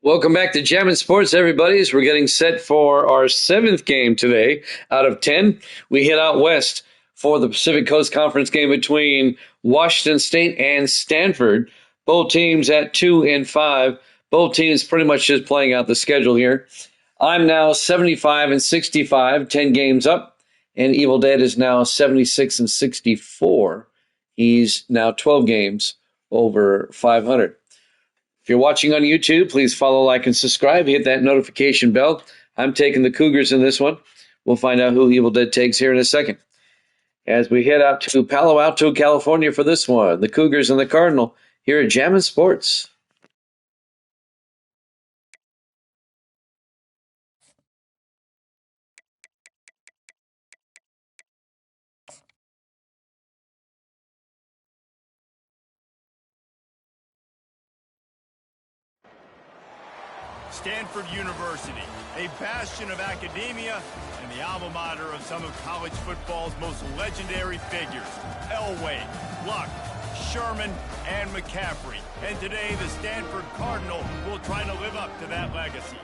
Welcome back to Jam and Sports, everybody. As we're getting set for our seventh game today out of 10. We head out west for the Pacific Coast Conference game between Washington State and Stanford. Both teams at 2 and 5. Both teams pretty much just playing out the schedule here. I'm now 75 and 65, 10 games up, and Evil Dead is now 76 and 64. He's now 12 games over 500. If you're watching on YouTube, please follow, like, and subscribe. Hit that notification bell. I'm taking the Cougars in this one. We'll find out who Evil Dead takes here in a second. As we head out to Palo Alto, California for this one, the Cougars and the Cardinal here at Jammin' Sports. Stanford University, a bastion of academia and the alma mater of some of college football's most legendary figures, Elway, Luck, Sherman, and McCaffrey. And today, the Stanford Cardinal will try to live up to that legacy.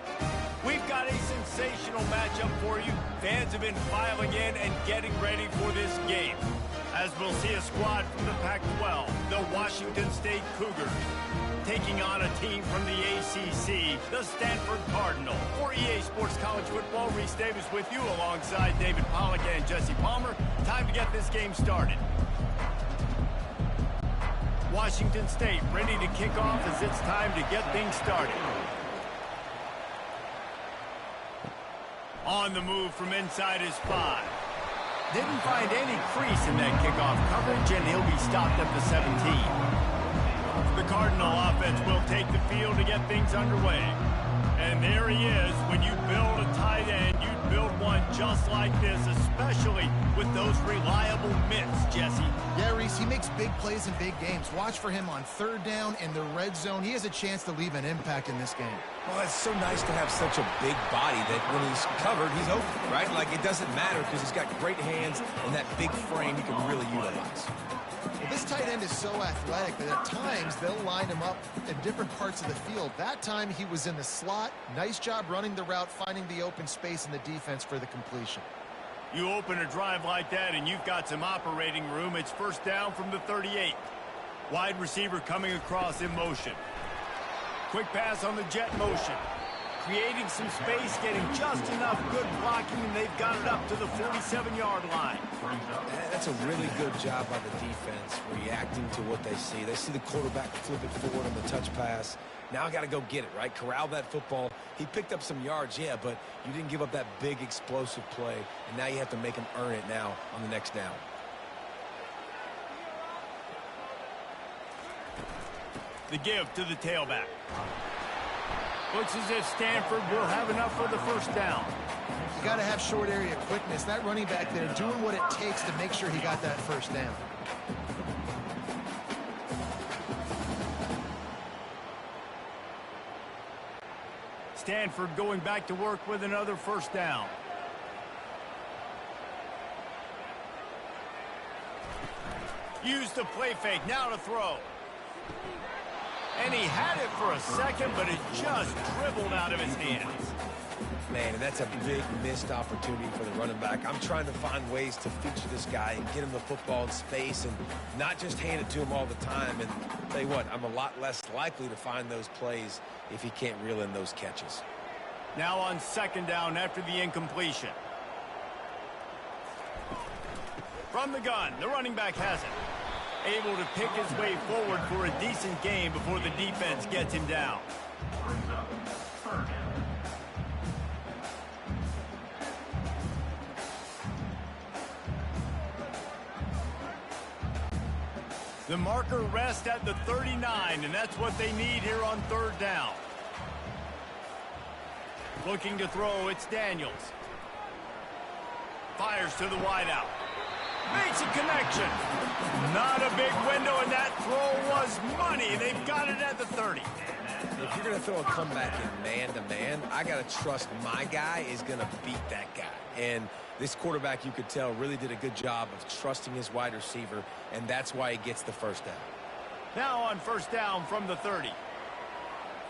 We've got a sensational matchup for you. Fans have been filing in and getting ready for this game, as we'll see a squad from the Pac-12, the Washington State Cougars, taking on a team from the ACC, the Stanford Cardinal. For EA Sports College Football, Reese Davis with you alongside David Pollack and Jesse Palmer. Time to get this game started. Washington State ready to kick off as it's time to get things started. On the move from inside his 5. Didn't find any crease in that kickoff coverage, and he'll be stopped at the 17. The Cardinal offense will take the field to get things underway. And there he is. When you build a tight end, you build one just like this, especially with those reliable mitts, Jesse. Yeah, Reese, he makes big plays in big games. Watch for him on third down in the red zone. He has a chance to leave an impact in this game. Well, it's so nice to have such a big body that when he's covered, he's open, right? Like, it doesn't matter because he's got great hands and that big frame he can really utilize. Well, this tight end is so athletic that at times they'll line him up in different parts of the field. That time he was in the slot. Nice job running the route, finding the open space in the defense for the completion. You open a drive like that and you've got some operating room. It's first down from the 38. Wide receiver coming across in motion. Quick pass on the jet motion. Creating some space, getting just enough good blocking, and they've got it up to the 47-yard line. That's a really good job by the defense, reacting to what they see. They see the quarterback flip it forward on the touch pass. Now I got to go get it, right? Corral that football. He picked up some yards, yeah, but you didn't give up that big explosive play, and now you have to make him earn it now on the next down. The give to the tailback. Looks as if Stanford will have enough for the first down. You got to have short area quickness. That running back there doing what it takes to make sure he got that first down. Stanford going back to work with another first down. Use the play fake, now to throw. And he had it for a second, but it just dribbled out of his hands. Man, and that's a big missed opportunity for the running back. I'm trying to find ways to feature this guy and get him the football in space and not just hand it to him all the time. And tell you what, I'm a lot less likely to find those plays if he can't reel in those catches. Now on second down after the incompletion. From the gun, the running back has it. Able to pick his way forward for a decent game before the defense gets him down. The marker rests at the 39, and that's what they need here on third down. Looking to throw, it's Daniels. Fires to the wideout. Makes a connection. Not a big window, and that throw was money. They've got it at the 30. If you're going to throw a comeback in man-to-man, I got to trust my guy is going to beat that guy. And this quarterback, you could tell, really did a good job of trusting his wide receiver, and that's why he gets the first down. Now on first down from the 30.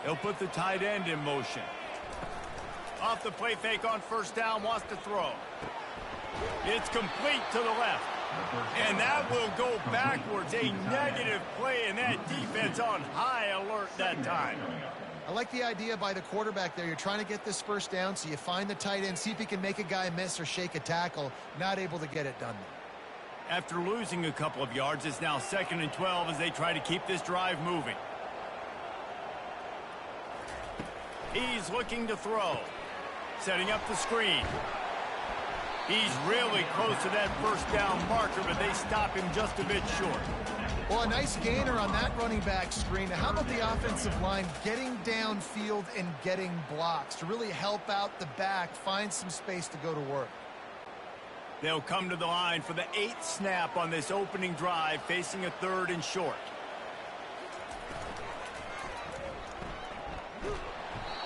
He'll put the tight end in motion. Off the play fake on first down, wants to throw. It's complete to the left. And that will go backwards. A negative play, and that defense on high alert that time. I like the idea by the quarterback there. You're trying to get this first down, so you find the tight end, see if he can make a guy miss or shake a tackle. Not able to get it done. After losing a couple of yards, it's now 2nd and 12 as they try to keep this drive moving. He's looking to throw. Setting up the screen. He's really close to that first down marker, but they stop him just a bit short. Well, a nice gainer on that running back screen. How about the offensive line getting downfield and getting blocks to really help out the back, find some space to go to work? They'll come to the line for the 8th snap on this opening drive, facing a 3rd and short.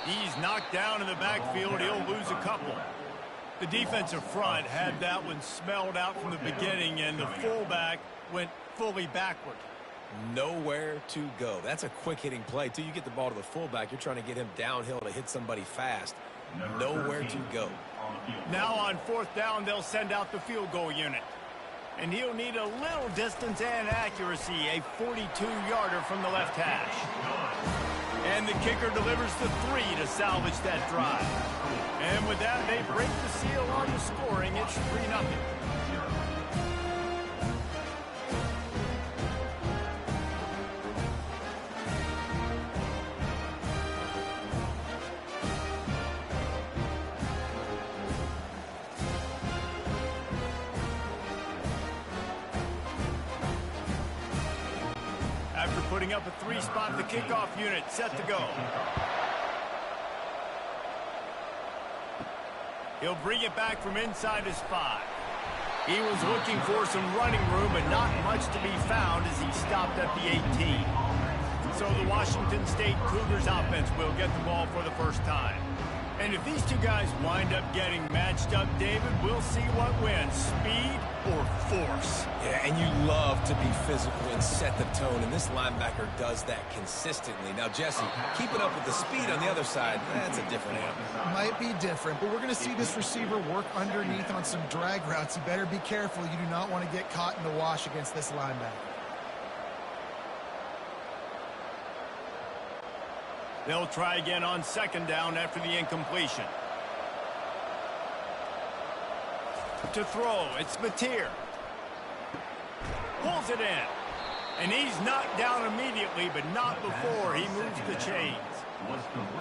He's knocked down in the backfield. He'll lose a couple. The defensive front had that one smelled out from the beginning, and the fullback went fully backward. Nowhere to go. That's a quick-hitting play. Till you get the ball to the fullback, you're trying to get him downhill to hit somebody fast. Nowhere to go. Now on 4th down, they'll send out the field goal unit. And he'll need a little distance and accuracy, a 42-yarder from the left hash. And the kicker delivers the 3 to salvage that drive. And with that, they break the seal on the scoring. It's 3-0. After putting up a 3-spot, the kickoff unit set to go. He'll bring it back from inside his 5. He was looking for some running room, but not much to be found as he stopped at the 18. So the Washington State Cougars offense will get the ball for the first time. And if these two guys wind up getting matched up, David, we'll see what wins, speed or force. Yeah, and you love to be physical and set the tone, and this linebacker does that consistently. Now, Jesse, keeping up with the speed on the other side, that's a different animal. Might be different, but we're going to see this receiver work underneath on some drag routes. You better be careful. You do not want to get caught in the wash against this linebacker. They'll try again on 2nd down after the incompletion. To throw, it's Mateer. Pulls it in. And he's knocked down immediately, but not before he moves the chains.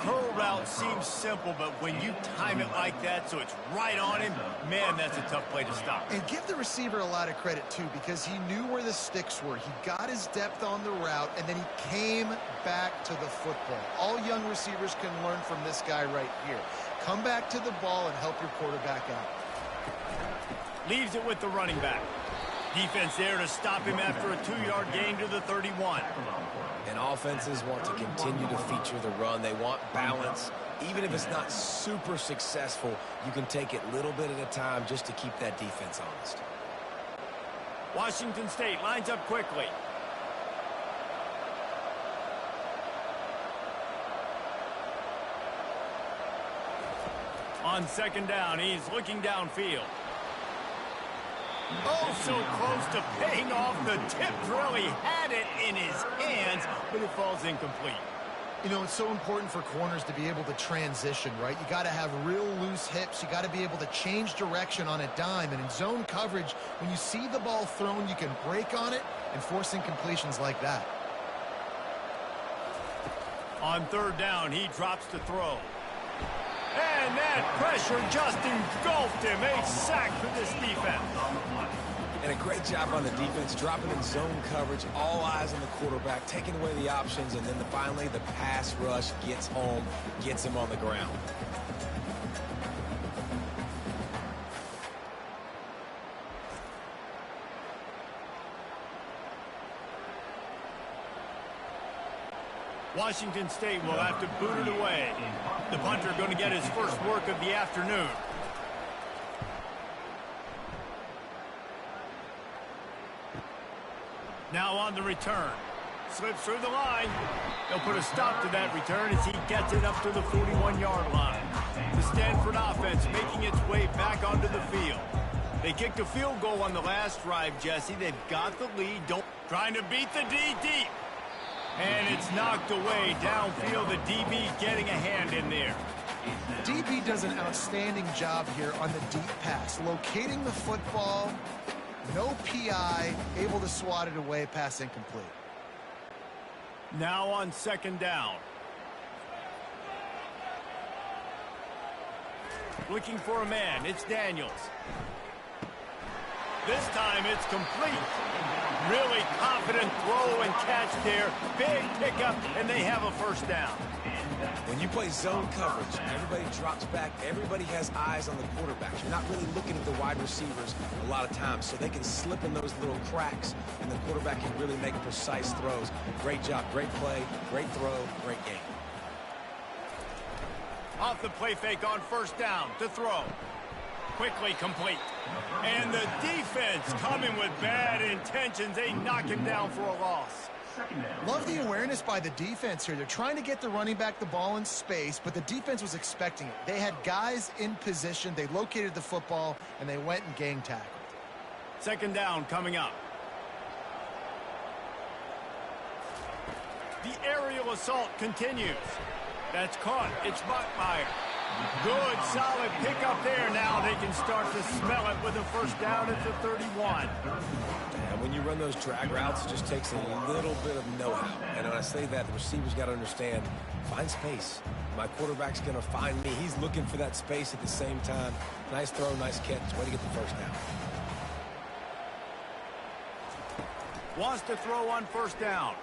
Curl route seems simple, but when you time it like that so it's right on him, man, that's a tough play to stop. And give the receiver a lot of credit, too, because he knew where the sticks were. He got his depth on the route, and then he came back to the football. All young receivers can learn from this guy right here. Come back to the ball and help your quarterback out. Leaves it with the running back. Defense there to stop him after a 2-yard gain to the 31. And offenses want to continue to feature the run. They want balance. Even if it's not super successful, you can take it a little bit at a time just to keep that defense honest. Washington State lines up quickly. On 2nd down, he's looking downfield. Oh, so close to paying off. The tip drill. He had it in his hands, but it falls incomplete. You know, it's so important for corners to be able to transition, right? You got to have real loose hips. You got to be able to change direction on a dime. And in zone coverage, when you see the ball thrown, you can break on it and force incompletions like that. On 3rd down, he drops to throw. And that pressure just engulfed him. A sack for this defense. And a great job on the defense, dropping in zone coverage, all eyes on the quarterback, taking away the options, and then finally the pass rush gets home, gets him on the ground. Washington State will have to boot it away. The punter going to get his first work of the afternoon. Now on the return. Slips through the line. They'll put a stop to that return as he gets it up to the 41-yard line. The Stanford offense making its way back onto the field. They kicked a field goal on the last drive, Jesse. They've got the lead. Trying to beat the D deep. And it's knocked away downfield. The DB getting a hand in there. DB does an outstanding job here on the deep pass. Locating the football, no PI, able to swat it away, pass incomplete. Now on second down. Looking for a man. It's Daniels. This time it's complete. Really confident throw and catch there. Big pickup, and they have a first down. When you play zone coverage, everybody drops back. Everybody has eyes on the quarterback. You're not really looking at the wide receivers a lot of times, so they can slip in those little cracks, and the quarterback can really make precise throws. Great job, great play, great throw, great game. Off the play fake on first down to throw. Quickly complete. And the defense coming with bad intentions. They knock him down for a loss. Love the awareness by the defense here. They're trying to get the running back the ball in space, but the defense was expecting it. They had guys in position. They located the football, and they went and gang tackled. Second down coming up. The aerial assault continues. That's caught. It's Buckmeyer. Good, solid pickup there. Now they can start to smell it with a first down at the 31. And when you run those drag routes, it just takes a little bit of know-how. And when I say that, the receiver's got to understand, find space. My quarterback's going to find me. He's looking for that space at the same time. Nice throw, nice catch. Way to get the first down. Wants to throw on first down.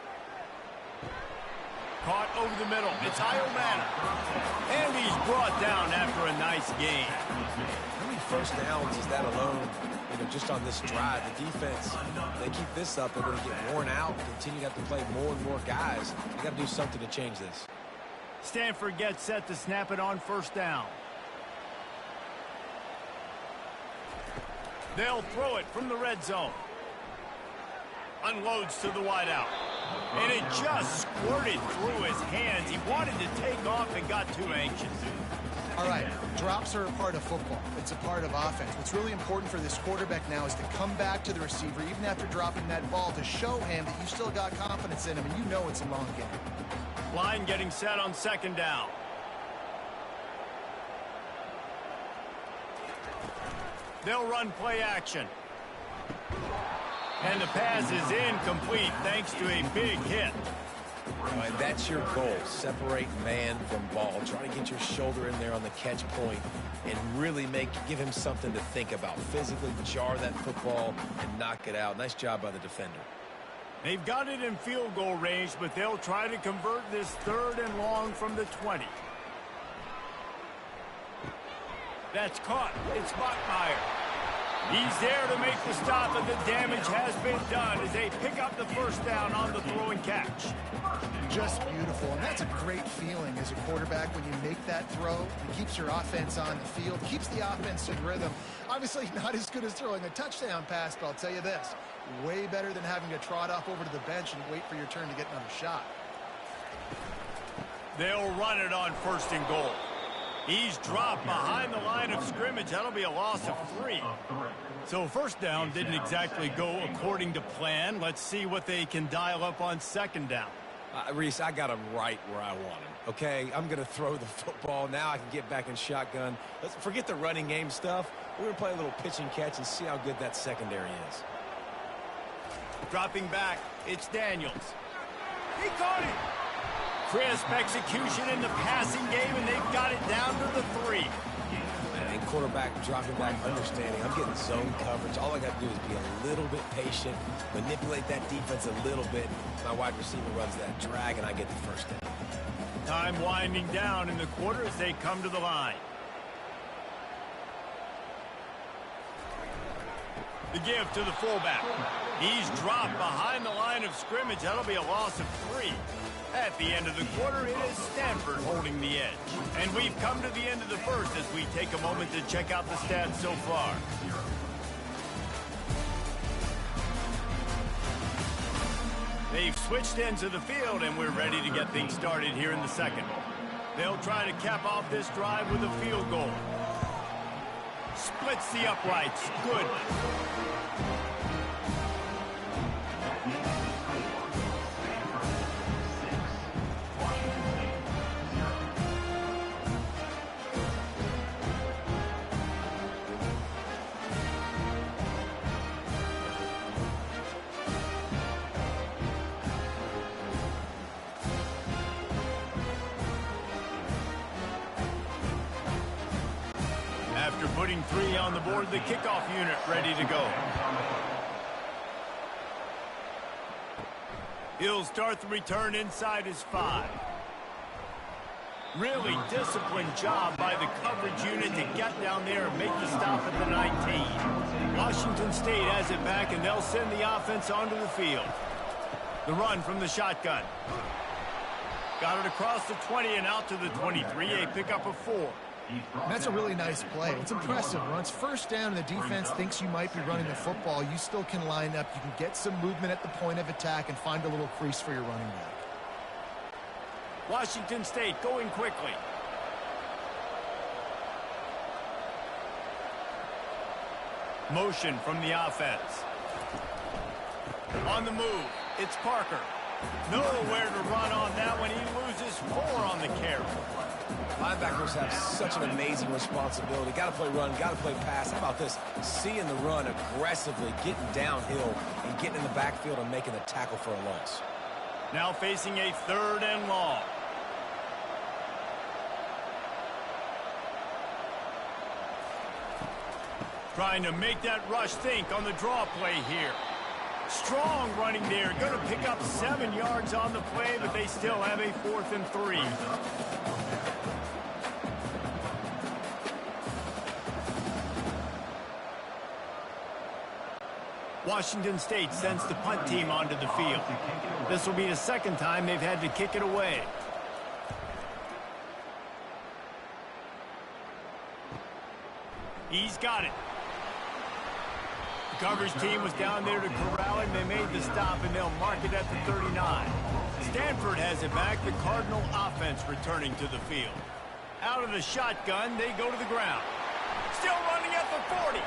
Caught over the middle. It's Iomana. And he's brought down after a nice gain. How many first downs is that alone? You know, just on this drive, the defense, they keep this up, they're going to get worn out, continue to have to play more and more guys. You got to do something to change this. Stanford gets set to snap it on first down. They'll throw it from the red zone. Unloads to the wideout. And it just squirted through his hands. He wanted to take off and got too anxious. All right, drops are a part of football. It's a part of offense. What's really important for this quarterback now is to come back to the receiver, even after dropping that ball, to show him that you still got confidence in him, and you know it's a long game. Line getting set on second down. They'll run play action. And the pass is incomplete thanks to a big hit. Right, that's your goal. Separate man from ball. Try to get your shoulder in there on the catch point and really give him something to think about. Physically jar that football and knock it out. Nice job by the defender. They've got it in field goal range, but they'll try to convert this third and long from the 20. That's caught. It's Buckmeyer. He's there to make the stop, and the damage has been done as they pick up the first down on the throw and catch. Just beautiful, and that's a great feeling as a quarterback when you make that throw. It keeps your offense on the field, keeps the offense in rhythm. Obviously not as good as throwing a touchdown pass, but I'll tell you this, way better than having to trot off over to the bench and wait for your turn to get another shot. They'll run it on first and goal. He's dropped behind the line of scrimmage. That'll be a loss of 3. So first down didn't exactly go according to plan. Let's see what they can dial up on second down. Reese, I got him right where I want him. Okay, I'm going to throw the football. Now I can get back in shotgun. Let's forget the running game stuff. We're going to play a little pitch and catch and see how good that secondary is. Dropping back, it's Daniels. He caught it. Crisp execution in the passing game, and they've got it down to the 3. And quarterback dropping back, understanding I'm getting zone coverage. All I got to do is be a little bit patient, manipulate that defense a little bit. My wide receiver runs that drag, and I get the first down. Time winding down in the quarter as they come to the line. The give to the fullback. He's dropped behind the line of of scrimmage. That'll be a loss of 3. At the end of the quarter, it is Stanford holding the edge. And we've come to the end of the first as we take a moment to check out the stats so far. They've switched ends of the field, and we're ready to get things started here in the second. They'll try to cap off this drive with a field goal. Splits the uprights. Good. After putting 3 on the board, the kickoff unit ready to go. He'll start the return inside his 5. Really disciplined job by the coverage unit to get down there and make the stop at the 19. Washington State has it back, and they'll send the offense onto the field. The run from the shotgun. Got it across the 20 and out to the 23, a pickup of 4. That's a really nice play. It's impressive. Once first down and the defense thinks you might be running the football, you still can line up. You can get some movement at the point of attack and find a little crease for your running back. Washington State going quickly. Motion from the offense. On the move, it's Parker. Nowhere to run on that one. He loses 4 on the carry. Linebackers have such an amazing responsibility. Got to play run, got to play pass. How about this? Seeing the run aggressively, getting downhill, and getting in the backfield and making the tackle for a loss. Now facing a 3rd and long. Trying to make that rush think on the draw play here. Strong running there. Going to pick up 7 yards on the play, but they still have a 4th and 3. Washington State sends the punt team onto the field. This will be the 2nd time they've had to kick it away. He's got it. The coverage team was down there to corral him. They made the stop, and they'll mark it at the 39. Stanford has it back. The Cardinal offense returning to the field. Out of the shotgun, they go to the ground. Still running at the 40.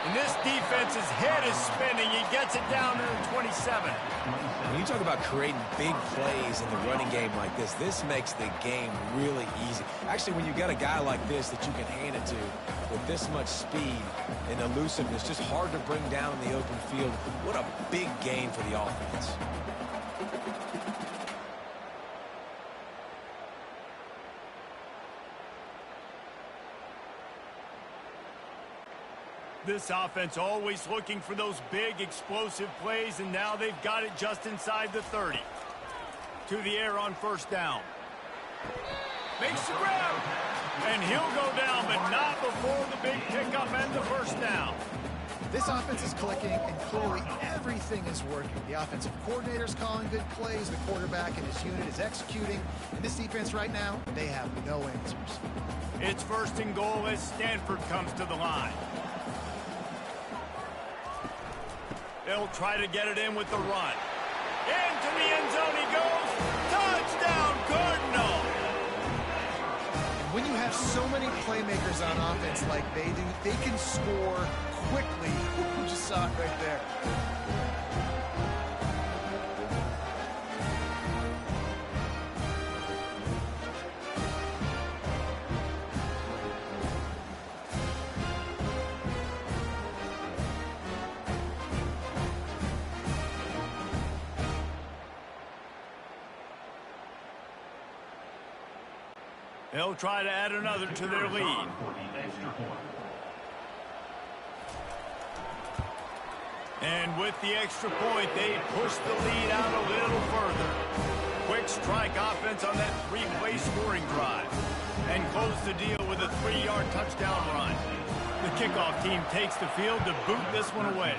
And this defense's head is spinning. He gets it down to the 27. When you talk about creating big plays in the running game like this makes the game really easy. Actually, when you got a guy like this that you can hand it to with this much speed and elusiveness, just hard to bring down in the open field. What a big gain for the offense. This offense always looking for those big explosive plays, and now they've got it just inside the 30. To the air on 1st down. Makes the grab. And he'll go down, but not before the big pickup and the 1st down. This offense is clicking, and clearly everything is working. The offensive coordinator's calling good plays. The quarterback and his unit is executing. And this defense right now, they have no answers. It's 1st and goal as Stanford comes to the line. They'll try to get it in with the run. Into the end zone he goes. Touchdown, Cardinal! When you have so many playmakers on offense like they do, they can score quickly. You just saw it right there. They'll try to add another to their lead. And with the extra point, they push the lead out a little further. Quick strike offense on that 3-play scoring drive. And close the deal with a 3-yard touchdown run. The kickoff team takes the field to boot this one away.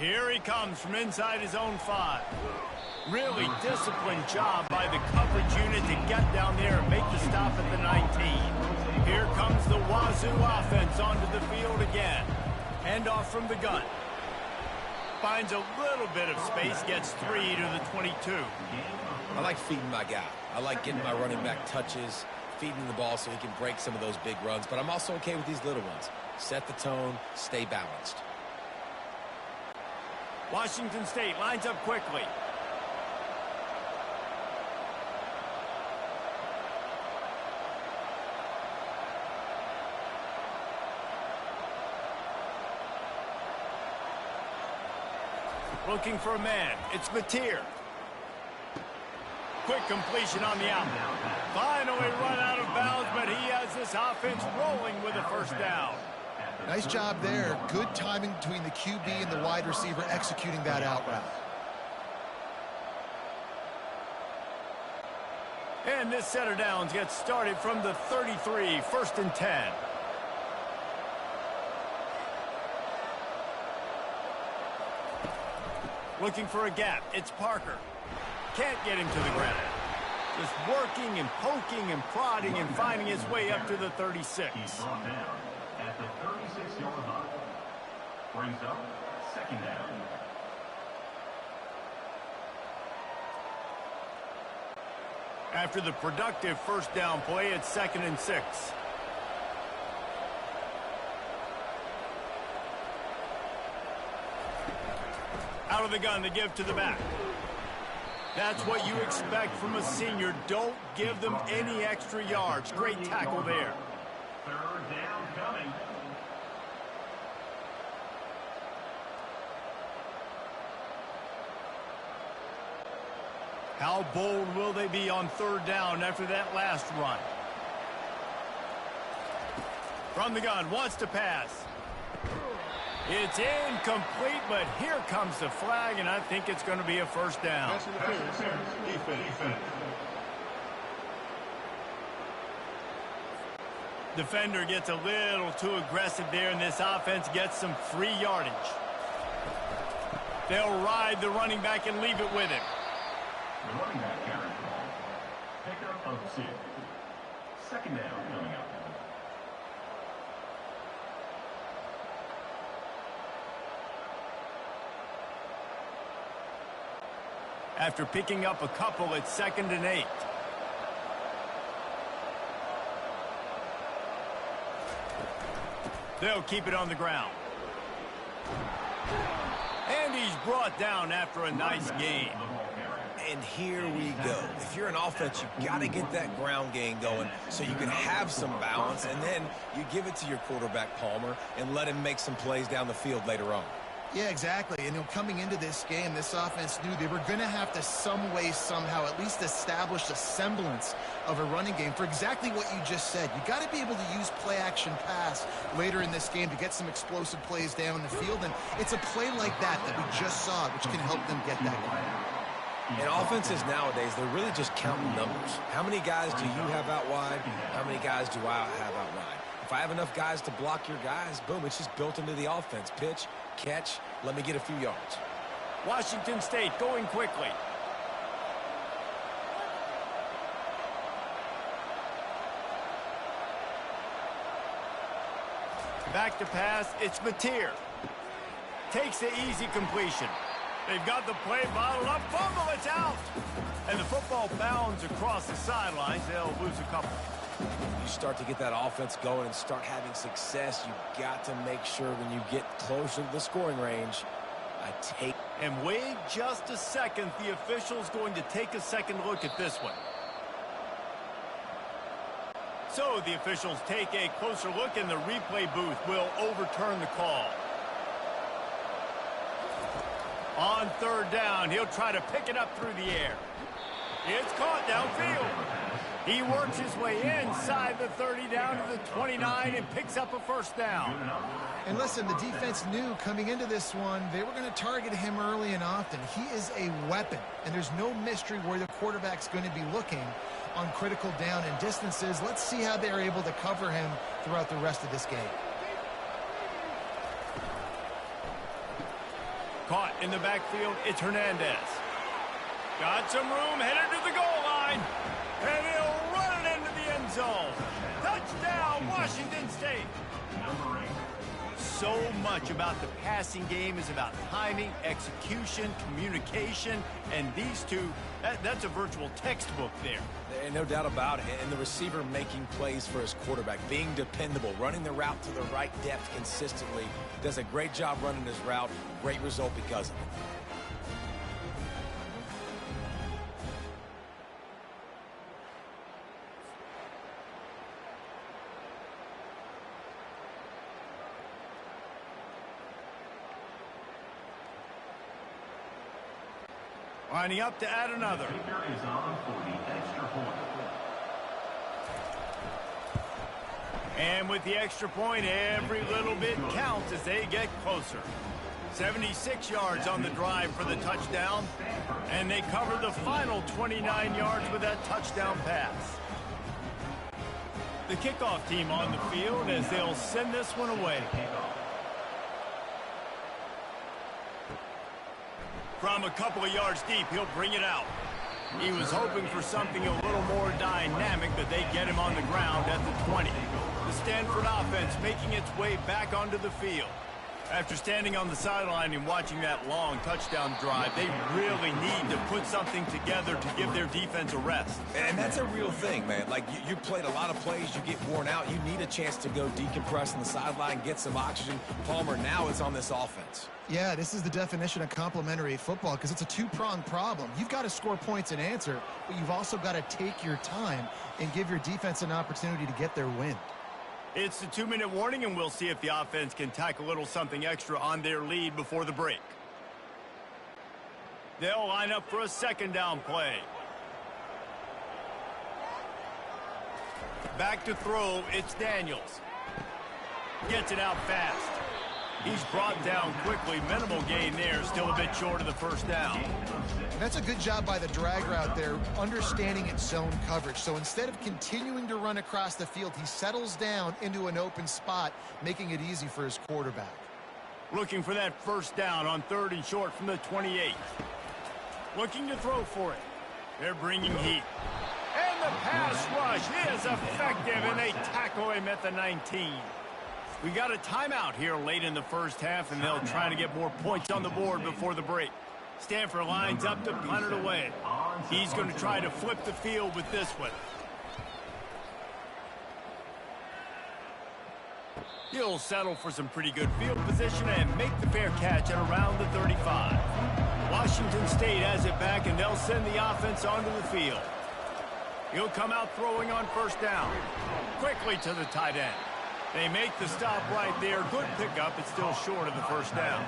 Here he comes from inside his own 5. Really disciplined job by the coverage unit to get down there and make the stop at the 19. Here comes the Wazoo offense onto the field again. Handoff from the gun. Finds a little bit of space, gets 3 to the 22. I like feeding my guy. I like getting my running back touches, feeding the ball so he can break some of those big runs, but I'm also okay with these little ones. Set the tone, stay balanced. Washington State lines up quickly. Looking for a man. It's Mateer. Quick completion on the out. Finally run out of bounds, but he has this offense rolling with a first down. Nice job there. Good timing between the QB and the wide receiver executing that out route. And this set of downs gets started from the 33, 1st and 10. Looking for a gap. It's Parker. Can't get him to the ground. Just working and poking and prodding and finding his way up to the 36. He's brought down at the 36-yard line. Brings up 2nd down. After the productive first down play, it's 2nd and 6. Out of the gun, the give to the back. That's what you expect from a senior. Don't give them any extra yards. Great tackle there. 3rd down coming. How bold will they be on 3rd down after that last run? From the gun, wants to pass. It's incomplete, but here comes the flag, and I think it's going to be a first down. Defender gets a little too aggressive there, and this offense gets some free yardage. They'll ride the running back and leave it with him. The running back carry ball. Pickup of 2. 2nd down coming up. After picking up a couple, it's 2nd and 8. They'll keep it on the ground. And he's brought down after a nice gain. And here we go. If you're an offense, you've got to get that ground game going so you can have some balance, and then you give it to your quarterback, Palmer, and let him make some plays down the field later on. Yeah, exactly. And coming into this game, this offense knew they were going to have to some way, somehow, at least establish a semblance of a running game for exactly what you just said. You got to be able to use play-action pass later in this game to get some explosive plays down the field. And it's a play like that we just saw, which can help them get that going. In offenses nowadays, they're really just counting numbers. How many guys do you have out wide? How many guys do I have out wide? If I have enough guys to block your guys, boom, it's just built into the offense. Pitch, catch, let me get a few yards. Washington State going quickly. Back to pass, it's Mateer. Takes the easy completion. They've got the play bottled up. Fumble, it's out. And the football bounds across the sidelines. They'll lose a couple. You start to get that offense going and start having success, you've got to make sure when you get closer to the scoring range, And wait just a second. The official's going to take a second look at this one. So the officials take a closer look, and the replay booth will overturn the call. On 3rd down, he'll try to pick it up through the air. It's caught downfield. He works his way inside the 30 down to the 29 and picks up a first down. And listen, the defense knew coming into this one, they were going to target him early and often. He is a weapon, and there's no mystery where the quarterback's going to be looking on critical down and distances. Let's see how they're able to cover him throughout the rest of this game. Caught in the backfield, it's Hernandez. Got some room, headed to the goal line. And he'll run it into the end zone. Touchdown, Washington State. So much about the passing game is about timing, execution, communication, and these two, that's a virtual textbook there. No doubt about it. And the receiver making plays for his quarterback, being dependable, running the route to the right depth consistently. Does a great job running his route. Great result because of it. Lining up to add another. Kicker is on for the extra point. And with the extra point, every little bit counts as they get closer. 76 yards on the drive for the touchdown, and they cover the final 29 yards with that touchdown pass. The kickoff team on the field as they'll send this one away. From a couple of yards deep, he'll bring it out. He was hoping for something a little more dynamic, but they get him on the ground at the 20. The Stanford offense making its way back onto the field. After standing on the sideline and watching that long touchdown drive, they really need to put something together to give their defense a rest. And that's a real thing, man. Like, you played a lot of plays, you get worn out. You need a chance to go decompress on the sideline, get some oxygen. Palmer now is on this offense. Yeah, this is the definition of complementary football because it's a two-pronged problem. You've got to score points and answer, but you've also got to take your time and give your defense an opportunity to get their wind. It's the 2-minute warning, and we'll see if the offense can tack a little something extra on their lead before the break. They'll line up for a second down play. Back to throw, it's Daniels. Gets it out fast. He's brought down quickly. Minimal gain there, still a bit short of the first down. That's a good job by the drag route there, understanding its zone coverage. So instead of continuing to run across the field, he settles down into an open spot, making it easy for his quarterback. Looking for that first down on 3rd and short from the 28. Looking to throw for it. They're bringing heat. And the pass rush is effective, and they tackle him at the 19. We got a timeout here late in the first half, and they'll try to get more points on the board before the break. Stanford lines up to punt it away. He's going to try to flip the field with this one. He'll settle for some pretty good field position and make the fair catch at around the 35. Washington State has it back, and they'll send the offense onto the field. He'll come out throwing on first down. Quickly to the tight end. They make the stop right there. Good pickup. It's still short of the first down.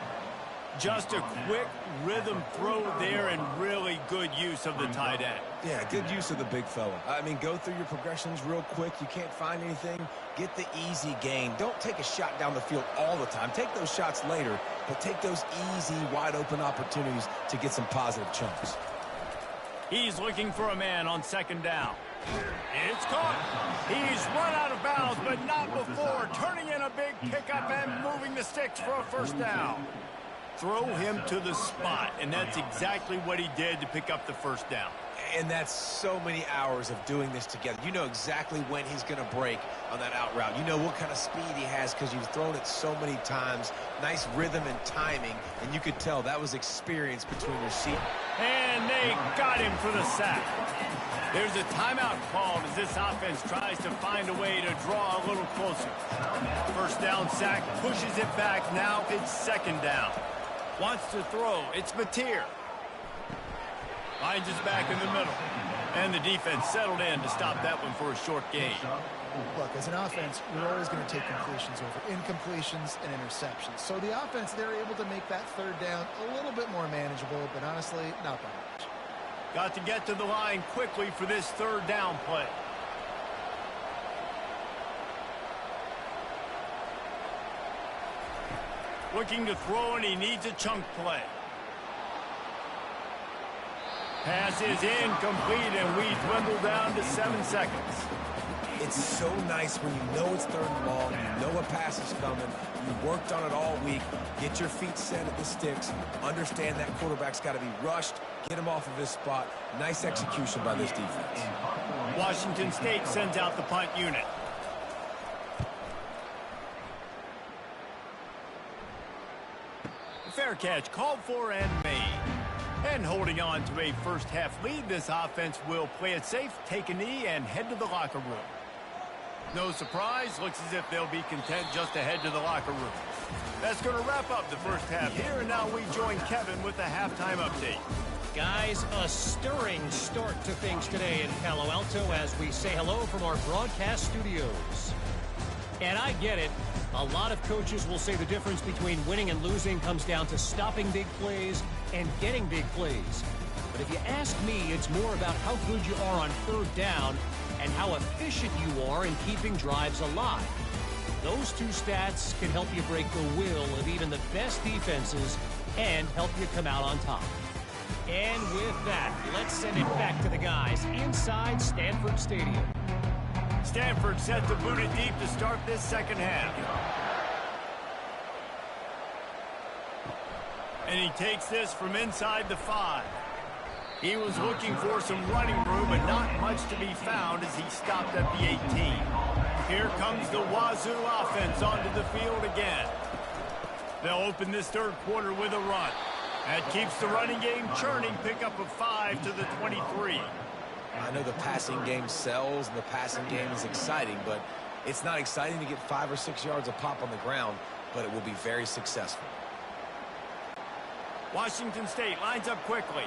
Just a quick rhythm throw there and really good use of the tight end. Yeah, good use of the big fella. I mean, go through your progressions real quick. You can't find anything. Get the easy gain. Don't take a shot down the field all the time. Take those shots later, but take those easy, wide-open opportunities to get some positive chunks. He's looking for a man on second down. It's caught. He's run out of bounds, but not before turning in a big pickup and moving the sticks for a first down. Throw him to the spot, and that's exactly what he did to pick up the first down. And that's so many hours of doing this together. You know exactly when he's going to break on that out route. You know what kind of speed he has because you've thrown it so many times. Nice rhythm and timing, and you could tell that was experience between receivers. And they got him for the sack. There's a timeout called as this offense tries to find a way to draw a little closer. First down sack, pushes it back. Now it's second down. Wants to throw. It's Mateer. Finds his back in the middle. And the defense settled in to stop that one for a short gain. Look, as an offense, we're always going to take completions over incompletions and interceptions. So the offense, they're able to make that third down a little bit more manageable, but honestly, not by much. Got to get to the line quickly for this third down play. Looking to throw, and he needs a chunk play. Pass is incomplete, and we dwindle down to 7 seconds. It's so nice when you know it's 3rd and long, you know a pass is coming, you worked on it all week, get your feet set at the sticks, understand that quarterback's got to be rushed, get him off of his spot. Nice execution by this defense. Washington State sends out the punt unit. Fair catch called for and made. And holding on to a first-half lead, this offense will play it safe, take a knee, and head to the locker room. No surprise, looks as if they'll be content just to head to the locker room. That's going to wrap up the first half here, and now we join Kevin with the halftime update. Guys, a stirring start to things today in Palo Alto as we say hello from our broadcast studios. And I get it. A lot of coaches will say the difference between winning and losing comes down to stopping big plays and getting big plays. But if you ask me, it's more about how good you are on 3rd down and how efficient you are in keeping drives alive. Those two stats can help you break the will of even the best defenses and help you come out on top. And with that, let's send it back to the guys inside Stanford Stadium. Stanford set to boot it deep to start this second half. And he takes this from inside the 5. He was looking for some running room, but not much to be found as he stopped at the 18. Here comes the Wazoo offense onto the field again. They'll open this 3rd quarter with a run. That keeps the running game churning, pickup of 5 to the 23. I know the passing game sells and the passing game is exciting, but it's not exciting to get 5 or 6 yards of pop on the ground, but it will be very successful. Washington State lines up quickly.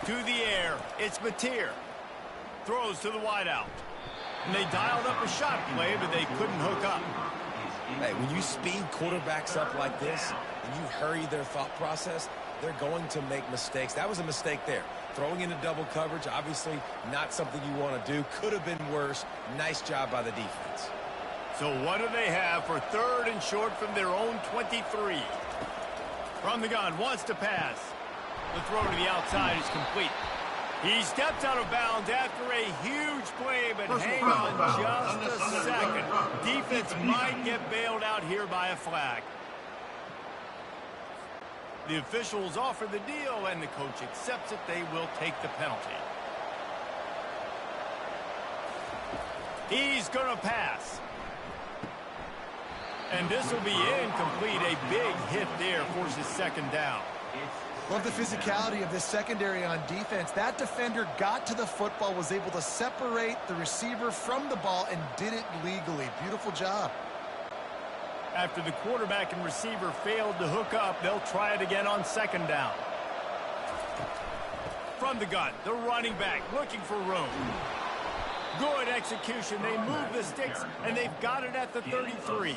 To the air, it's Mateer. Throws to the wideout. And they dialed up a shot play, but they couldn't hook up. Hey, when you speed quarterbacks up like this and you hurry their thought process, they're going to make mistakes. That was a mistake there. Throwing into double coverage, obviously not something you want to do. Could have been worse. Nice job by the defense. So what do they have for 3rd and short from their own 23? From the gun, wants to pass. The throw to the outside is complete. He steps out of bounds after a huge play, but hang on just a second. Defense might get bailed out here by a flag. The officials offer the deal, and the coach accepts it. They will take the penalty. He's going to pass. And this will be incomplete. A big hit there forces 2nd down. Love the physicality of this secondary on defense. That defender got to the football, was able to separate the receiver from the ball, and did it legally. Beautiful job. After the quarterback and receiver failed to hook up, they'll try it again on 2nd down. From the gun, the running back looking for room. Good execution. They move the sticks, and they've got it at the 33.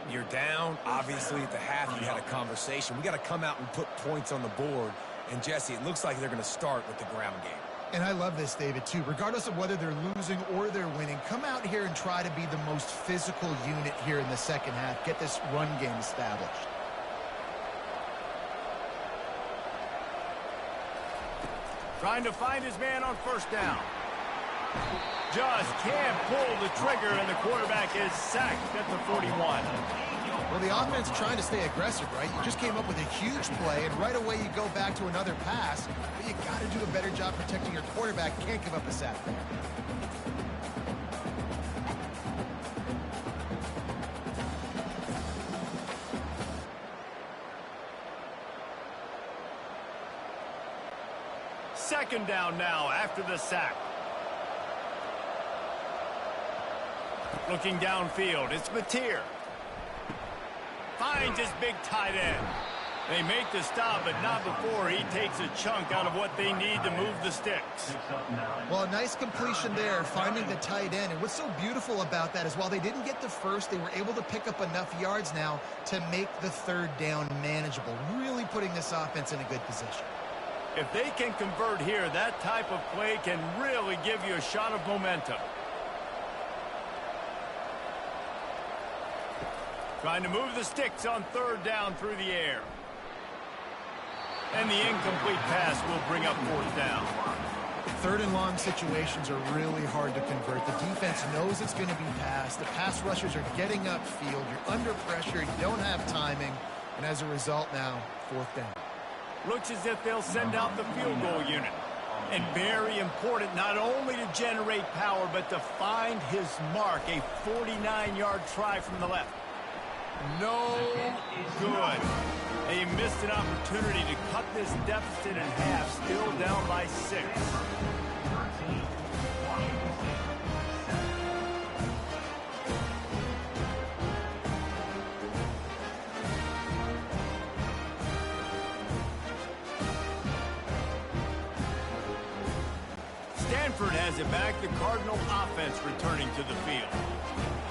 You're down. Obviously, at the half, you had a conversation. We got to come out and put points on the board. And, Jesse, it looks like they're going to start with the ground game. And I love this, David, too. Regardless of whether they're losing or they're winning, come out here and try to be the most physical unit here in the second half. Get this run game established. Trying to find his man on 1st down. Just can't pull the trigger, and the quarterback is sacked at the 41. Well, the offense trying to stay aggressive, right? You just came up with a huge play, and right away you go back to another pass. But you got to do a better job protecting your quarterback. Can't give up a sack there. Second down now after the sack. Looking downfield, it's Mateer. Finds his big tight end. They make the stop, but not before he takes a chunk out of what they need to move the sticks. Well, a nice completion there, finding the tight end. And what's so beautiful about that is while they didn't get the first, they were able to pick up enough yards now to make the 3rd down manageable, really putting this offense in a good position. If they can convert here, that type of play can really give you a shot of momentum. Trying to move the sticks on 3rd down through the air. And the incomplete pass will bring up fourth down. Third and long situations are really hard to convert. The defense knows it's going to be passed. The pass rushers are getting upfield. You're under pressure. You don't have timing. And as a result now, fourth down. Looks as if they'll send out the field goal unit. And very important not only to generate power, but to find his mark. A 49-yard try from the left. No good. They missed an opportunity to cut this deficit in half, still down by 6. Stanford has it back, the Cardinal offense returning to the field.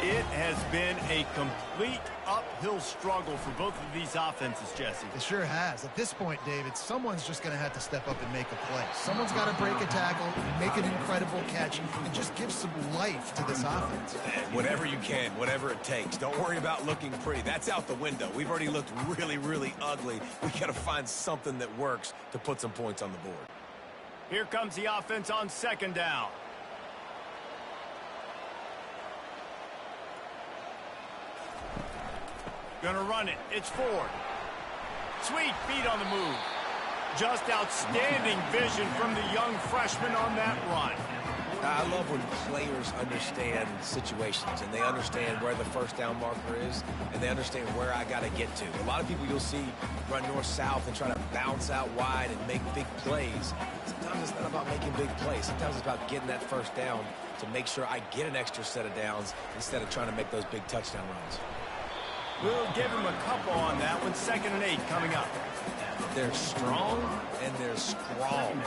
It has been a complete uphill struggle for both of these offenses, Jesse. It sure has. At this point, David, someone's just going to have to step up and make a play. Someone's got to break a tackle, make an incredible catch, and just give some life to this offense. Whatever you can, whatever it takes. Don't worry about looking pretty. That's out the window. We've already looked really, really ugly. We got to find something that works to put some points on the board. Here comes the offense on second down. Gonna run it. It's Ford. Sweet feet on the move. Just outstanding vision from the young freshman on that run. I love when players understand situations and they understand where the first down marker is and they understand where I got to get to. A lot of people you'll see run north-south and try to bounce out wide and make big plays. Sometimes it's not about making big plays. Sometimes it's about getting that first down to make sure I get an extra set of downs instead of trying to make those big touchdown runs. We'll give him a couple on that one. 2nd and 8 coming up. They're strong and they're strong.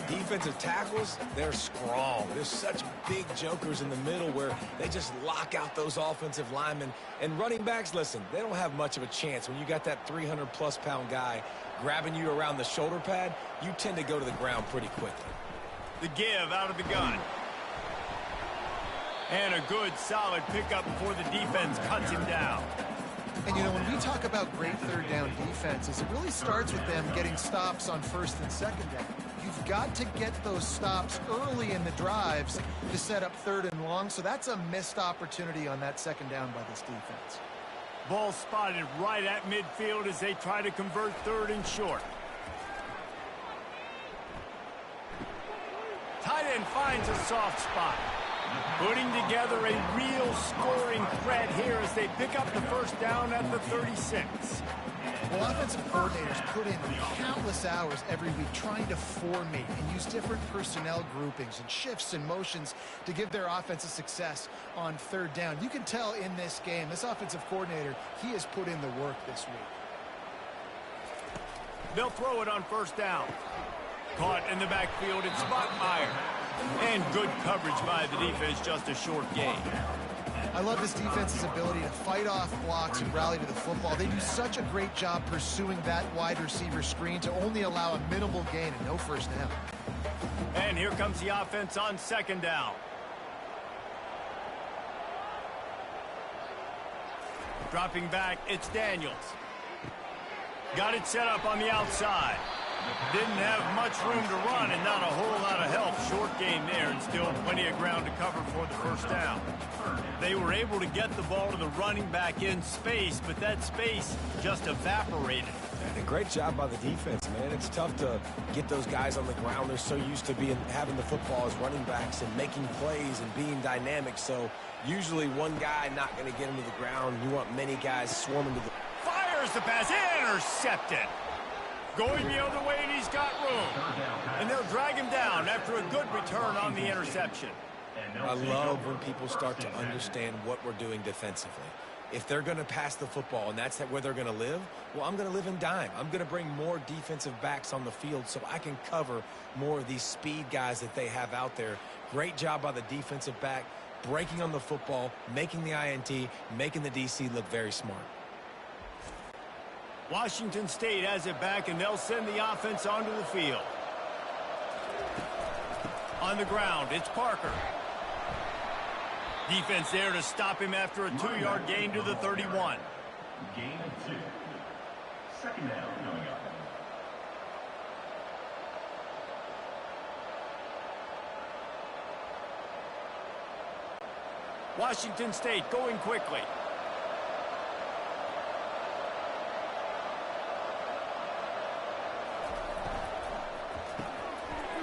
Defensive tackles, they're strong. There's such big jokers in the middle where they just lock out those offensive linemen. And running backs, listen, they don't have much of a chance. When you got that 300-plus pound guy grabbing you around the shoulder pad, you tend to go to the ground pretty quickly. The give out of the gun. And a good, solid pickup before the defense cuts him down. And, you know, when we talk about great third down defenses, it really starts with them getting stops on first and second down. You've got to get those stops early in the drives to set up third and long, so that's a missed opportunity on that second down by this defense. Ball spotted right at midfield as they try to convert third and short. Tight end finds a soft spot. Putting together a real scoring threat here as they pick up the first down at the 36. Well, offensive coordinators put in countless hours every week trying to formate and use different personnel groupings and shifts and motions to give their offensive success on third down. You can tell in this game, this offensive coordinator, he has put in the work this week. They'll throw it on first down. Caught in the backfield, it's Spotmeyer. And good coverage by the defense, just a short gain. I love this defense's ability to fight off blocks and rally to the football. They do such a great job pursuing that wide receiver screen to only allow a minimal gain and no first down. And here comes the offense on second down. Dropping back, it's Daniels. Got it set up on the outside. Didn't have much room to run and not a whole lot of help. Short gain there and still plenty of ground to cover for the first down. They were able to get the ball to the running back in space, but that space just evaporated. And a great job by the defense, man. It's tough to get those guys on the ground. They're so used to having the football as running backs and making plays and being dynamic. So usually one guy not going to get him to the ground. You want many guys swarming to the... Fires the pass, intercepted. Going the other way, and he's got room. And they'll drag him down after a good return on the interception. I love when people start to understand what we're doing defensively. If they're going to pass the football and that's where they're going to live, well, I'm going to live in dime. I'm going to bring more defensive backs on the field so I can cover more of these speed guys that they have out there. Great job by the defensive back, breaking on the football, making the INT, making the DC look very smart. Washington State has it back, and they'll send the offense onto the field. On the ground, it's Parker. Defense there to stop him after a 2-yard gain to the 31. Gain of 2. Second down coming up. Washington State going quickly.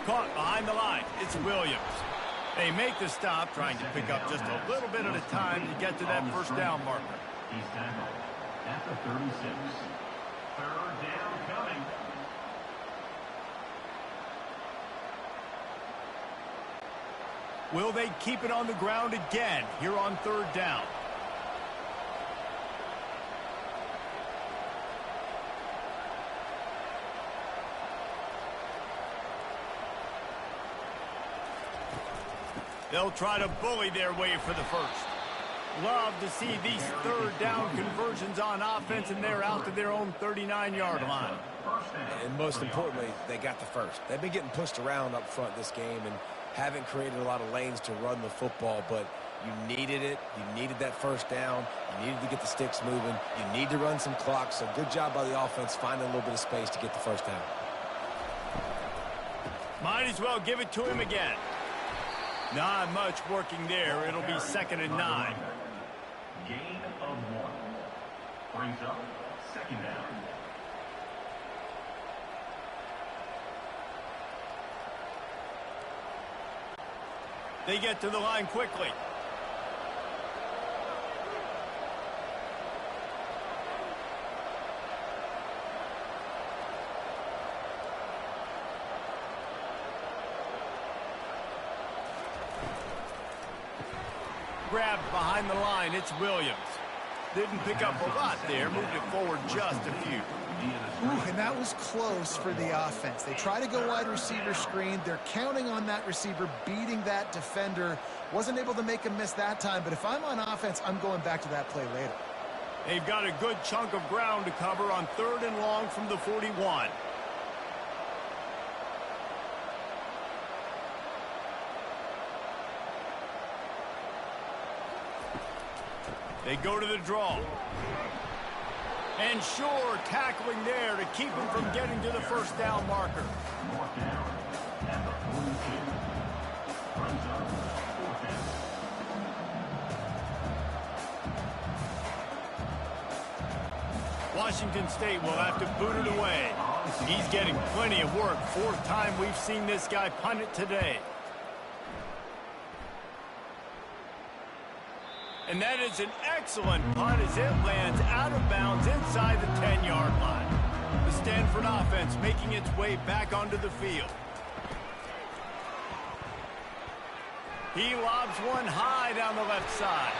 Caught behind the line. It's Williams. They make the stop, trying to pick up just a little bit at a time to get to that first down marker. He's tackled at the 36. Third down coming. Will they keep it on the ground again here on third down? They'll try to bully their way for the first. Love to see these third down conversions on offense, and they're out to their own 39-yard line. And most importantly, they got the first. They've been getting pushed around up front this game and haven't created a lot of lanes to run the football, but you needed it. You needed that first down. You needed to get the sticks moving. You need to run some clock, so good job by the offense finding a little bit of space to get the first down. Might as well give it to him again. Not much working there. It'll be 2nd and 9. Gain of 1. Brings up 2nd down. They get to the line quickly. Grabbed behind the line, it's Williams. Didn't pick up a lot there, moved it forward just a few. Ooh, and that was close for the offense. They try to go wide receiver screen. They're counting on that receiver beating that defender. Wasn't able to make him miss that time, but if I'm on offense, I'm going back to that play later. They've got a good chunk of ground to cover on 3rd and long from the 41. They go to the draw. And sure, tackling there to keep him from getting to the first down marker. Fourth down at the 42. Brings up 4th down. Washington State will have to boot it away. He's getting plenty of work. 4th time we've seen this guy punt it today. And that is an excellent punt as it lands out of bounds inside the 10-yard line. The Stanford offense making its way back onto the field. He lobs one high down the left side.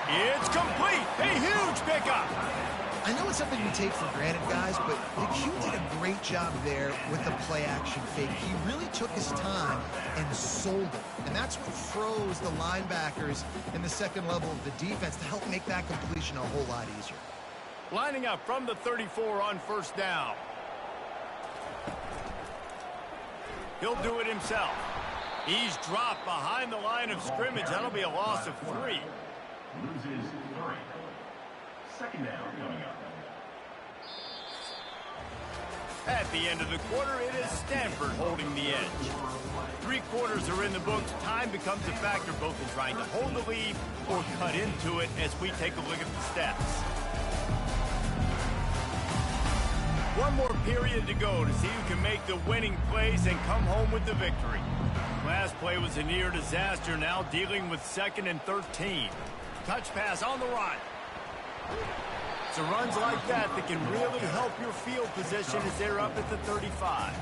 It's complete. A huge pickup. I know it's something we take for granted, guys, but the Q did a great job there with the play-action fake. He really took his time and sold it. And that's what froze the linebackers in the second level of the defense to help make that completion a whole lot easier. Lining up from the 34 on first down. He'll do it himself. He's dropped behind the line of scrimmage. That'll be a loss of 3. Loses 3. 2nd down coming up. At the end of the quarter, it is Stanford holding the edge. 3 quarters are in the books. Time becomes a factor both in trying to hold the lead or cut into it as we take a look at the stats. One more period to go to see who can make the winning plays and come home with the victory. Last play was a near disaster, now dealing with 2nd and 13. Touch pass on the run. It's runs like that can really help your field position as they're up at the 35.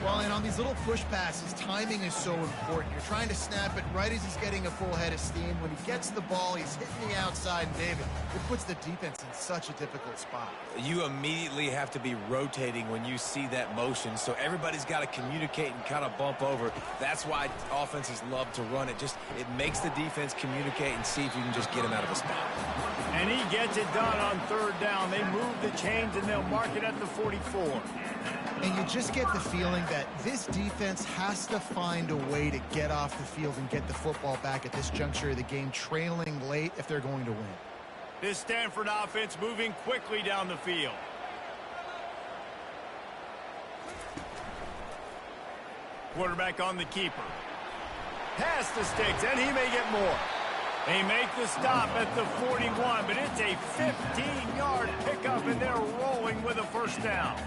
Well, and on these little push passes, timing is so important. You're trying to snap it right as he's getting a full head of steam. When he gets the ball, he's hitting the outside, and David, it puts the defense in such a difficult spot. You immediately have to be rotating when you see that motion, so everybody's got to communicate and kind of bump over. That's why offenses love to run it. It makes the defense communicate and see if you can just get him out of the spot. And he gets it done on 3rd down. They move the chains, and they'll mark it at the 44. And you just get the feeling that this defense has to find a way to get off the field and get the football back at this juncture of the game, trailing late if they're going to win. This Stanford offense moving quickly down the field. Quarterback on the keeper. Pass the sticks, and he may get more. They make the stop at the 41, but it's a 15-yard pickup, and they're rolling with a first down.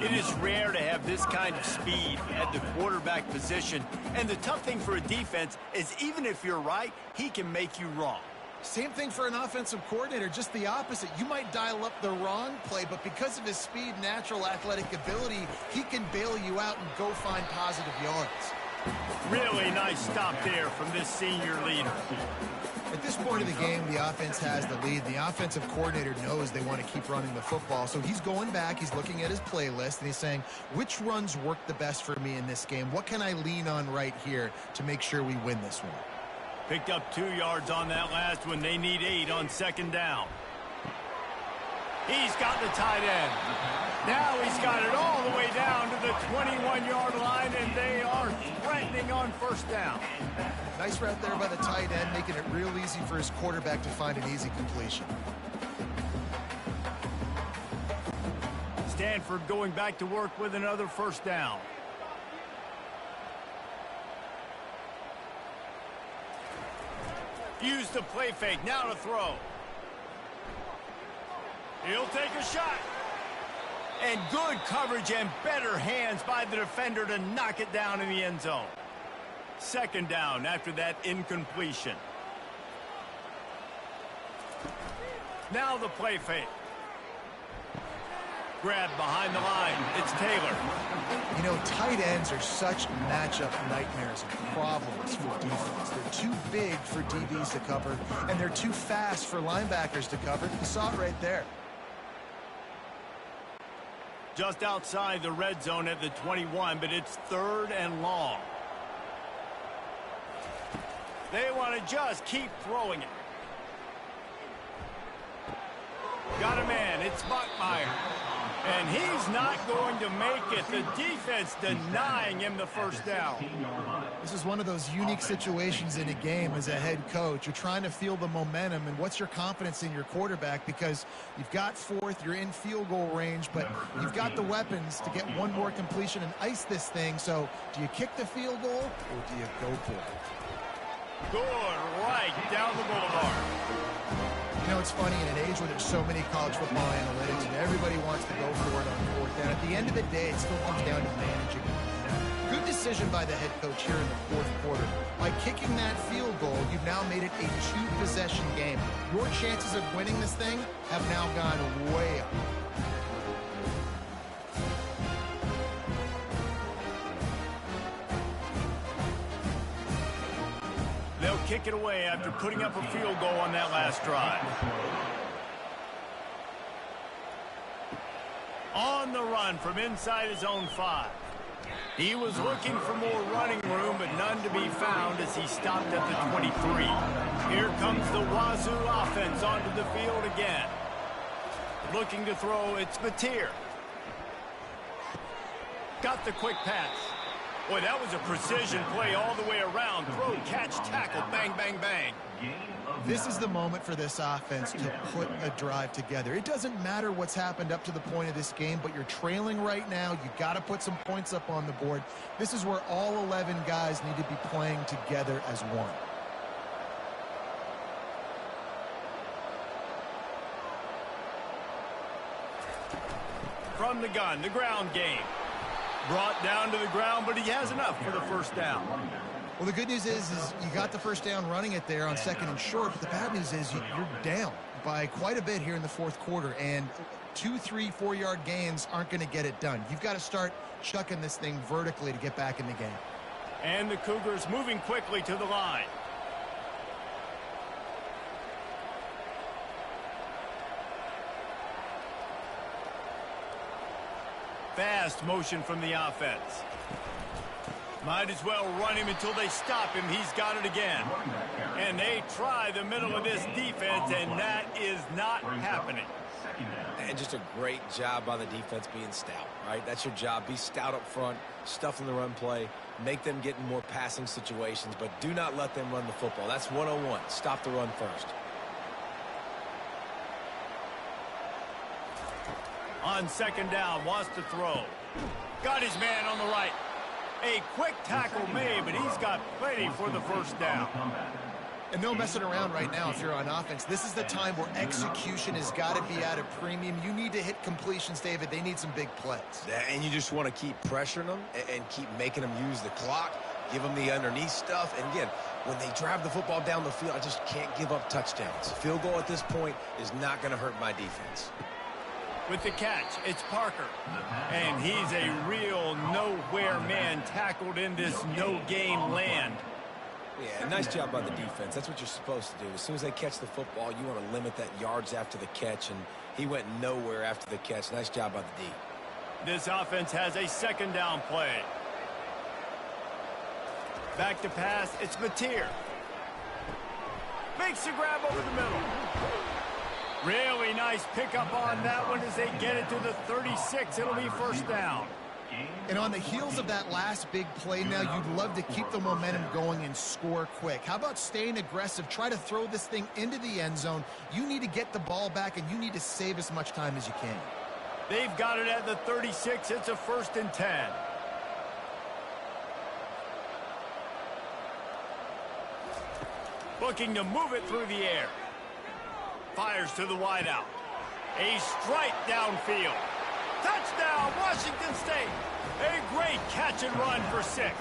It is rare to have this kind of speed at the quarterback position, and the tough thing for a defense is even if you're right, he can make you wrong. Same thing for an offensive coordinator, just the opposite. You might dial up the wrong play, but because of his speed, natural athletic ability, he can bail you out and go find positive yards. Really nice stop there from this senior leader. At this point of the game, the offense has the lead. The offensive coordinator knows they want to keep running the football, so he's going back, he's looking at his playlist, and he's saying, which runs work the best for me in this game? What can I lean on right here to make sure we win this one? Picked up 2 yards on that last one. They need 8 on second down. He's got the tight end. Now he's got it all the way down to the 21-yard line, and they are threatening on first down. Nice route there by the tight end, making it real easy for his quarterback to find an easy completion. Stanford going back to work with another first down. Use the play fake, now to throw. He'll take a shot. And good coverage and better hands by the defender to knock it down in the end zone. Second down after that incompletion. Now the play fake. Grabbed behind the line. It's Taylor. You know, tight ends are such matchup nightmares and problems for defense. They're too big for DBs to cover, and they're too fast for linebackers to cover. You saw it right there. Just outside the red zone at the 21, but it's 3rd and long. They want to just keep throwing it. Got a man. It's Bachmeier. And he's not going to make it. The defense denying him the first down. This is one of those unique situations in a game as a head coach. You're trying to feel the momentum, and what's your confidence in your quarterback? Because you've got 4th, you're in field goal range, but you've got the weapons to get one more completion and ice this thing. So do you kick the field goal or do you go for it? Good right down the boulevard. You know, it's funny, in an age where there's so many college football analytics and everybody wants to go for it on 4th down, at the end of the day, it still comes down to managing. Good decision by the head coach here in the 4th quarter. By kicking that field goal, you've now made it a 2-possession game. Your chances of winning this thing have now gone way up. They'll kick it away after putting up a field goal on that last drive. On the run from inside his own 5. He was looking for more running room, but none to be found as he stopped at the 23. Here comes the Wazoo offense onto the field again. Looking to throw, it's Mateer. Got the quick pass. Boy, that was a precision play all the way around. Throw, catch, tackle, bang, bang, bang. This is the moment for this offense to put a drive together. It doesn't matter what's happened up to the point of this game, but you're trailing right now. You got to put some points up on the board. This is where all 11 guys need to be playing together as one. From the gun, the ground game. Brought down to the ground, but he has enough for the first down. Well, the good news is you got the first down running it there on 2nd and short, but the bad news is you're down by quite a bit here in the 4th quarter, and 2, 3, 4-yard gains aren't going to get it done. You've got to start chucking this thing vertically to get back in the game. And the Cougars moving quickly to the line. Fast motion from the offense. Might as well run him until they stop him. He's got it again. And they try the middle of this defense, and that is not happening. And just a great job by the defense being stout, right? That's your job. Be stout up front, stuff in the run play, make them get in more passing situations, but do not let them run the football. That's 101. Stop the run first. On 2nd down, wants to throw. Got his man on the right. A quick tackle made, but he's got plenty for the first down. And no messing around right now if you're on offense. This is the time where execution has got to be at a premium. You need to hit completions, David. They need some big plays. Yeah, and you just want to keep pressuring them and keep making them use the clock, give them the underneath stuff. And again, when they drive the football down the field, I just can't give up touchdowns. Field goal at this point is not going to hurt my defense. With the catch, it's Parker. And he's a real nowhere man tackled in this no-gain land. Yeah, nice job by the defense. That's what you're supposed to do. As soon as they catch the football, you want to limit that yards after the catch, and he went nowhere after the catch. Nice job by the D. This offense has a second down play. Back to pass, it's Mateer. Makes the grab over the middle. Really nice pickup on that one as they get it to the 36. It'll be first down. And on the heels of that last big play now, you'd love to keep the momentum going and score quick. How about staying aggressive? Try to throw this thing into the end zone. You need to get the ball back, and you need to save as much time as you can. They've got it at the 36. It's a 1st and 10. Looking to move it through the air. Fires to the wideout. A strike downfield. Touchdown, Washington State. A great catch and run for 6.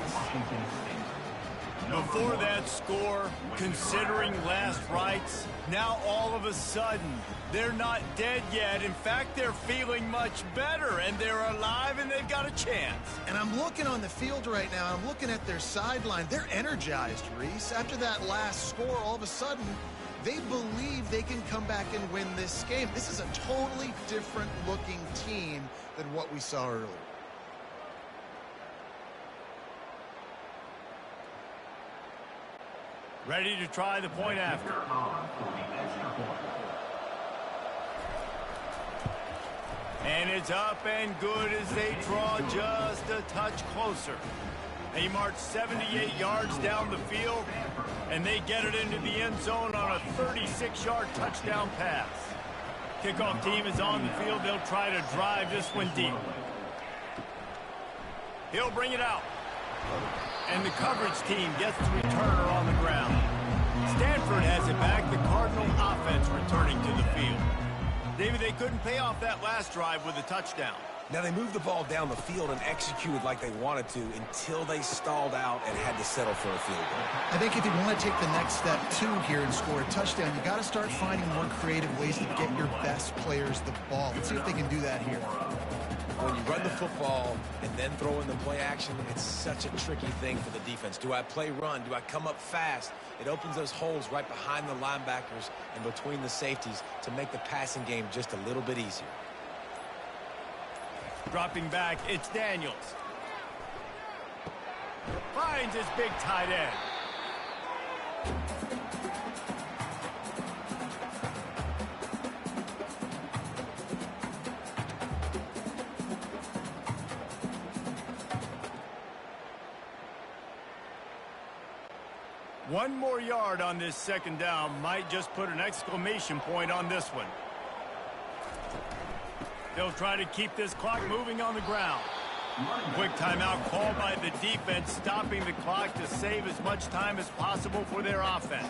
Before that score, considering last rites, now all of a sudden, they're not dead yet. In fact, they're feeling much better, and they're alive, and they've got a chance. And I'm looking on the field right now. I'm looking at their sideline. They're energized, Reese. After that last score, all of a sudden, they believe they can come back and win this game. This is a totally different looking team than what we saw earlier. Ready to try the point after. And it's up and good as they draw just a touch closer. They march 78 yards down the field, and they get it into the end zone on a 36-yard touchdown pass. Kickoff team is on the field. They'll try to drive this one deep. He'll bring it out. And the coverage team gets the returner on the ground. Stanford has it back. The Cardinal offense returning to the field. David, they couldn't pay off that last drive with a touchdown. Now, they moved the ball down the field and executed like they wanted to until they stalled out and had to settle for a field goal. I think if you want to take the next step, too, here and score a touchdown, you got to start finding more creative ways to get your best players the ball. Let's see if they can do that here. When you run the football and then throw in the play action, it's such a tricky thing for the defense. Do I play run? Do I come up fast? It opens those holes right behind the linebackers and between the safeties to make the passing game just a little bit easier. Dropping back, it's Daniels. Finds his big tight end. One more yard on this second down might just put an exclamation point on this one. They'll try to keep this clock moving on the ground. Quick timeout called by the defense, stopping the clock to save as much time as possible for their offense.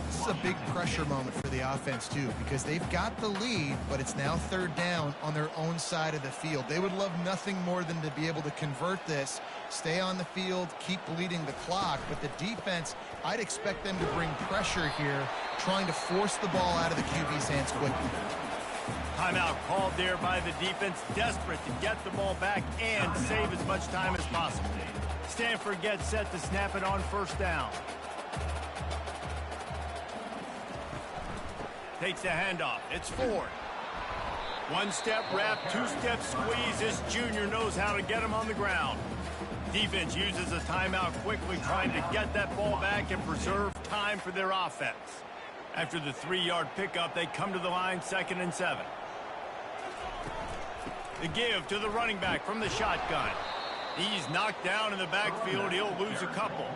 This is a big pressure moment for the offense, too, because they've got the lead, but it's now third down on their own side of the field. They would love nothing more than to be able to convert this, stay on the field, keep bleeding the clock, but the defense, I'd expect them to bring pressure here, trying to force the ball out of the QB's hands quickly. Timeout called there by the defense, desperate to get the ball back and save as much time as possible. Stanford gets set to snap it on first down. Takes the handoff. It's Ford. One-step wrap, two-step squeeze. This junior knows how to get him on the ground. Defense uses a timeout quickly, trying to get that ball back and preserve time for their offense. After the 3-yard pickup, they come to the line, 2nd and 7. The give to the running back from the shotgun. He's knocked down in the backfield. He'll lose a couple.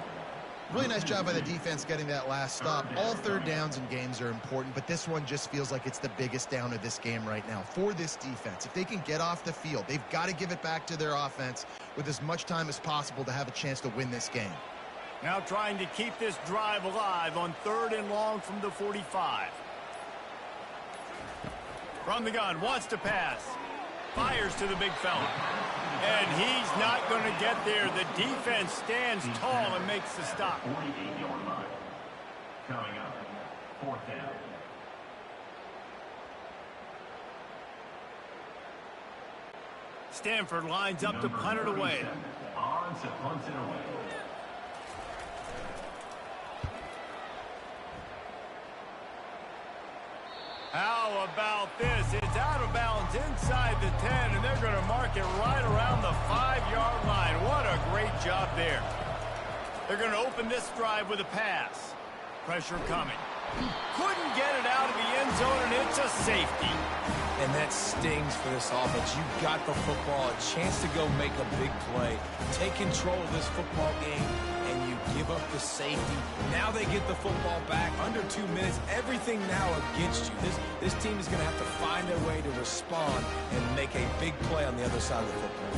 Really nice job by the defense getting that last stop. All third downs in games are important, but this one just feels like it's the biggest down of this game right now for this defense. If they can get off the field, they've got to give it back to their offense with as much time as possible to have a chance to win this game. Now trying to keep this drive alive on 3rd and long from the 45. From the gun, wants to pass. Fires to the big fella. And he's not going to get there. The defense stands tall and makes the stop. 48-yard line. Coming up, 4th down. Stanford lines up to punt it away. On to punt it away. How about this? It's out of bounds inside the 10, and they're going to mark it right around the 5-yard line. What a great job there. They're going to open this drive with a pass. Pressure coming. Couldn't get it out of the end zone, and it's a safety. And that stings for this offense. You got the football, a chance to go make a big play, take control of this football game, and you give up the safety. Now they get the football back under 2 minutes. Everything now against you. This team is going to have to find their way to respond and make a big play on the other side of the football.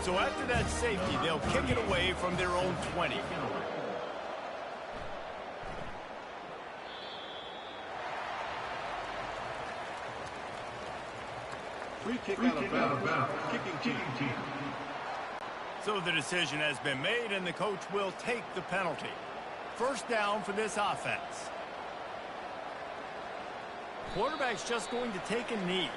So after that safety, they'll kick it away from their own 20. Free kick out of bounds. Kicking team. So the decision has been made, and the coach will take the penalty. 1st down for this offense. Quarterback's just going to take a knee.